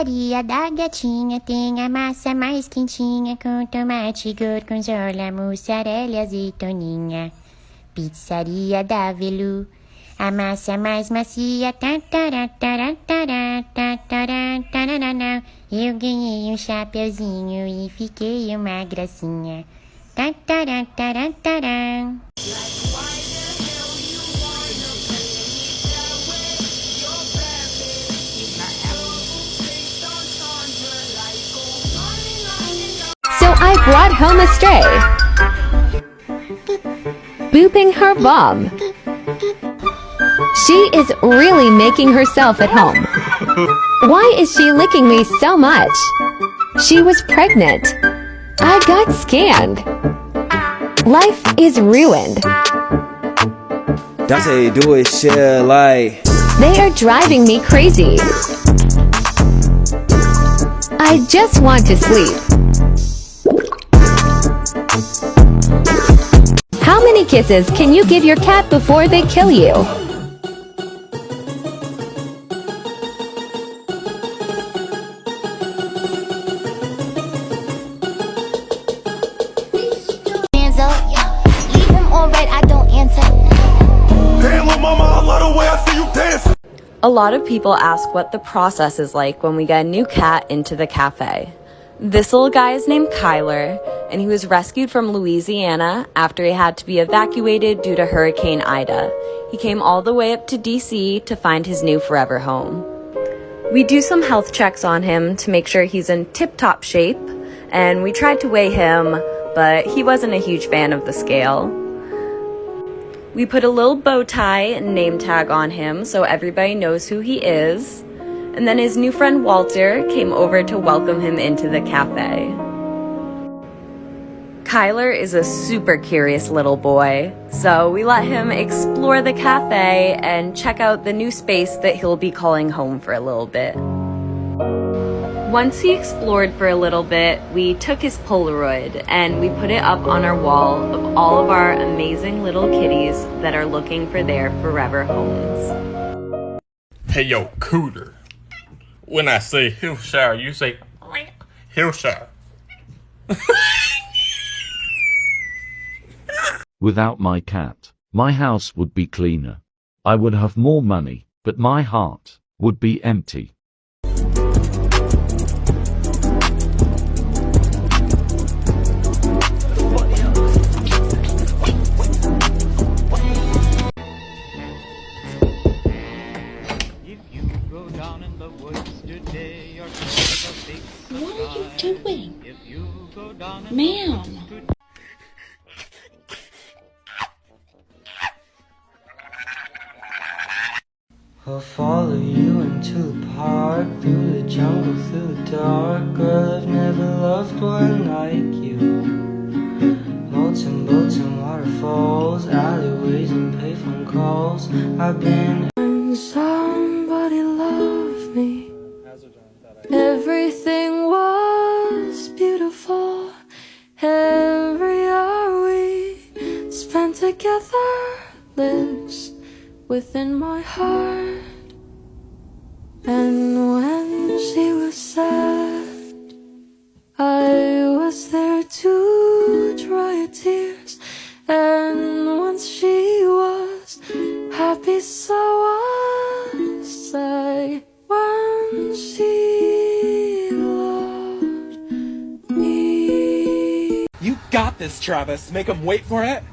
Pizzaria da gatinha tem a massa mais quentinha, com tomate, gorgonzola, mussarela e azeitoninha. Pizzaria da Velu, a massa mais macia. Eu ganhei um chapeuzinho e fiquei uma gracinha. So I brought home a stray, booping her bum. She is really making herself at home. Why is she licking me so much? She was pregnant. I got scanned. Life is ruined. That's how you do it, shit, like. They are driving me crazy. I just want to sleep. How many kisses can you give your cat before they kill you? Hands up, leave him on red, I don't answer. Damn, little mama, I love the way I see you dance. A lot of people ask what the process is like when we get a new cat into the cafe. This little guy is named Kyler, and he was rescued from Louisiana after he had to be evacuated due to Hurricane Ida. He came all the way up to DC to find his new forever home. We do some health checks on him to make sure he's in tip-top shape, and we tried to weigh him, but he wasn't a huge fan of the scale. We put a little bow tie and name tag on him so everybody knows who he is. And then his new friend Walter came over to welcome him into the cafe. Kyler is a super curious little boy, so we let him explore the cafe and check out the new space that he'll be calling home for a little bit. Once he explored for a little bit, we took his Polaroid and we put it up on our wall of all of our amazing little kitties that are looking for their forever homes. Hey yo, Cooter. When I say Hillshire, you say Hillshire. Without my cat, my house would be cleaner. I would have more money, but my heart would be empty. What are you doing? Ma'am. I'll follow you into the park, through the jungle, through the dark. Girl, I've never loved one like you. Molten boats and waterfalls, alleyways and payphone calls. I've been when somebody loved me. Everything was beautiful. Every hour we spent together lives within my heart. And when she was sad, I was there to dry her tears. And once she was happy, so was I. When she loved me. You got this, Travis. Make him wait for it.